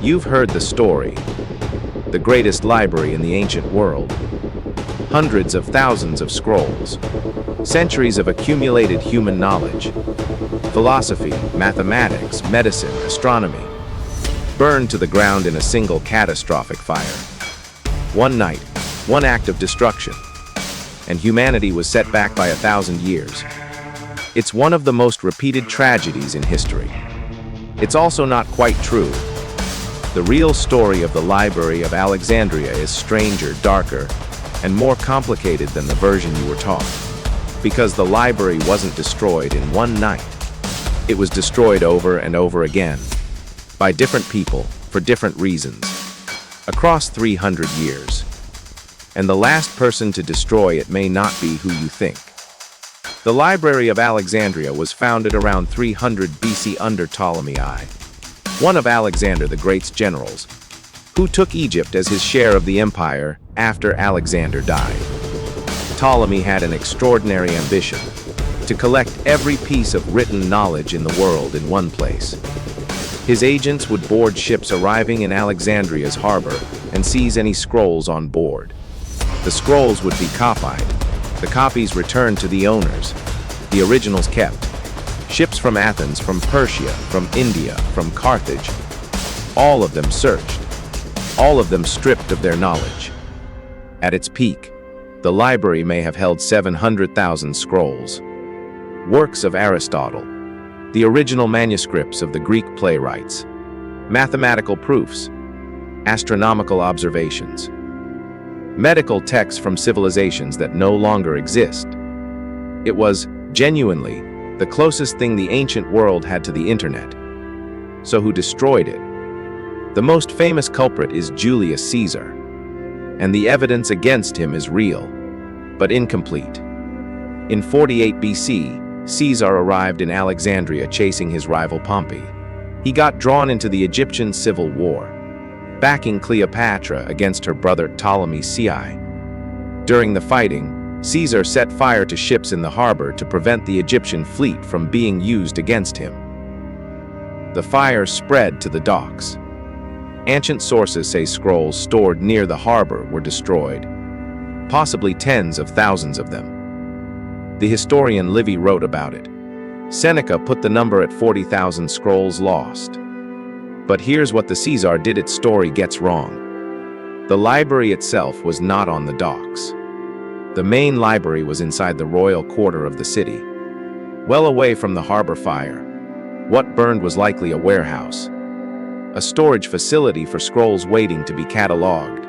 You've heard the story. The greatest library in the ancient world. Hundreds of thousands of scrolls. Centuries of accumulated human knowledge. Philosophy, mathematics, medicine, astronomy. Burned to the ground in a single catastrophic fire. One night, one act of destruction, and humanity was set back by 1,000 years. It's one of the most repeated tragedies in history. It's also not quite true. The real story of the Library of Alexandria is stranger, darker, and more complicated than the version you were taught. Because the library wasn't destroyed in one night. It was destroyed over and over again, by different people, for different reasons, across 300 years. And the last person to destroy it may not be who you think. The Library of Alexandria was founded around 300 BC under Ptolemy I, one of Alexander the Great's generals, who took Egypt as his share of the empire after Alexander died. Ptolemy had an extraordinary ambition to collect every piece of written knowledge in the world in one place. His agents would board ships arriving in Alexandria's harbor and seize any scrolls on board. The scrolls would be copied, the copies returned to the owners, the originals kept. Ships from Athens, from Persia, from India, from Carthage, all of them searched, all of them stripped of their knowledge. At its peak, the library may have held 700,000 scrolls, works of Aristotle, the original manuscripts of the Greek playwrights, mathematical proofs, astronomical observations, medical texts from civilizations that no longer exist. It was, genuinely, the closest thing the ancient world had to the internet. So who destroyed it? The most famous culprit is Julius Caesar, and the evidence against him is real, but incomplete. In 48 BC, Caesar arrived in Alexandria chasing his rival Pompey. He got drawn into the Egyptian civil war, backing Cleopatra against her brother Ptolemy CI. During the fighting, Caesar set fire to ships in the harbor to prevent the Egyptian fleet from being used against him. The fire spread to the docks. Ancient sources say scrolls stored near the harbor were destroyed, possibly tens of thousands of them. The historian Livy wrote about it. Seneca put the number at 40,000 scrolls lost. But here's what the Caesar did its story gets wrong. The library itself was not on the docks. The main library was inside the royal quarter of the city, well away from the harbor fire. What burned was likely a warehouse, a storage facility for scrolls waiting to be catalogued,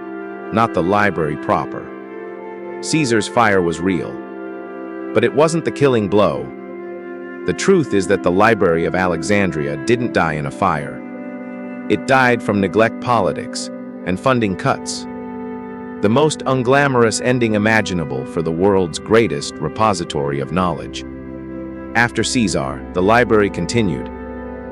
not the library proper. Caesar's fire was real, but it wasn't the killing blow. The truth is that the Library of Alexandria didn't die in a fire. It died from neglect politics and funding cuts. The most unglamorous ending imaginable for the world's greatest repository of knowledge. After Caesar, the library continued.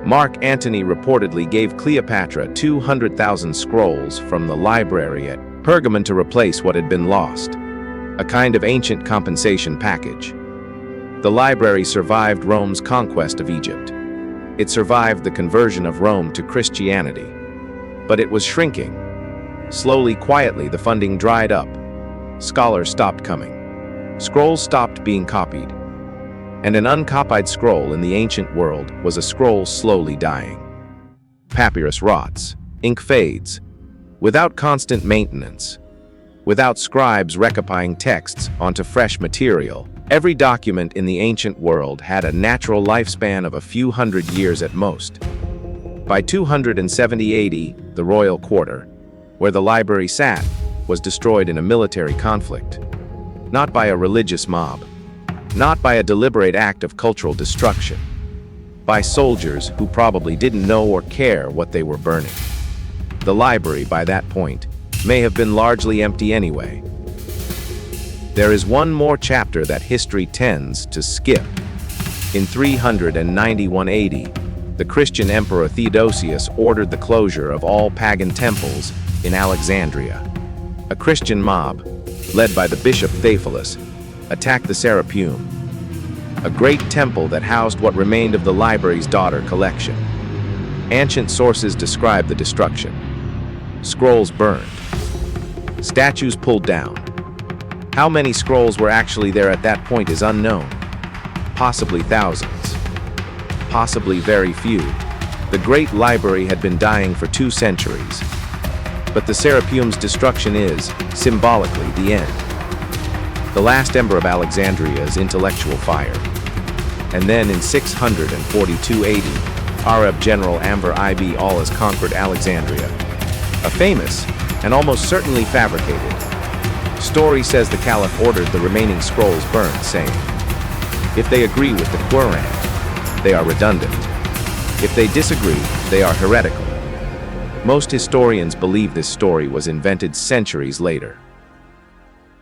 Mark Antony reportedly gave Cleopatra 200,000 scrolls from the library at Pergamon to replace what had been lost, a kind of ancient compensation package. The library survived Rome's conquest of Egypt. It survived the conversion of Rome to Christianity. But it was shrinking. Slowly, quietly, the funding dried up. Scholars stopped coming. Scrolls stopped being copied. And an uncopied scroll in the ancient world was a scroll slowly dying. Papyrus rots, ink fades, without constant maintenance, without scribes recopying texts onto fresh material. Every document in the ancient world had a natural lifespan of a few hundred years at most. By 270 AD, the royal quarter, where the library sat, was destroyed in a military conflict. Not by a religious mob, not by a deliberate act of cultural destruction, by soldiers who probably didn't know or care what they were burning. The library, by that point, may have been largely empty anyway. There is one more chapter that history tends to skip. In 391 AD, the Christian emperor Theodosius ordered the closure of all pagan temples in Alexandria. A Christian mob, led by the bishop Theophilus, attacked the Serapeum, a great temple that housed what remained of the library's daughter collection. Ancient sources describe the destruction. Scrolls burned. Statues pulled down. How many scrolls were actually there at that point is unknown. Possibly thousands. Possibly very few. The great library had been dying for 2 centuries. But the Serapeum's destruction is, symbolically, the end. The last ember of Alexandria's intellectual fire. And then in 642 AD, Arab general Amr ibn al-As conquered Alexandria. A famous, and almost certainly fabricated, story says the Caliph ordered the remaining scrolls burned, saying, if they agree with the Quran, they are redundant. If they disagree, they are heretical. Most historians believe this story was invented centuries later.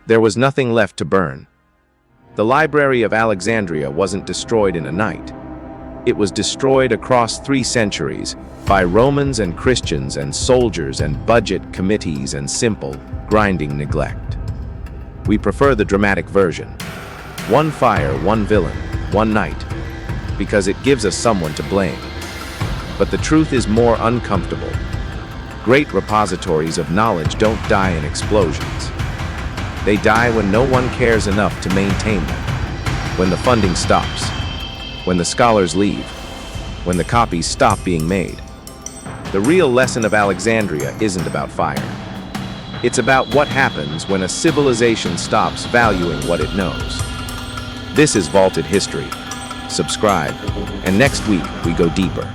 There was nothing left to burn. The Library of Alexandria wasn't destroyed in a night. It was destroyed across 3 centuries by Romans and Christians and soldiers and budget committees and simple, grinding neglect. We prefer the dramatic version. 1 fire, 1 villain, 1 night, because it gives us someone to blame. But the truth is more uncomfortable. Great repositories of knowledge don't die in explosions. They die when no one cares enough to maintain them, when the funding stops, when the scholars leave, when the copies stop being made. The real lesson of Alexandria isn't about fire. It's about what happens when a civilization stops valuing what it knows. This is Vaulted History. Subscribe, and next week we go deeper.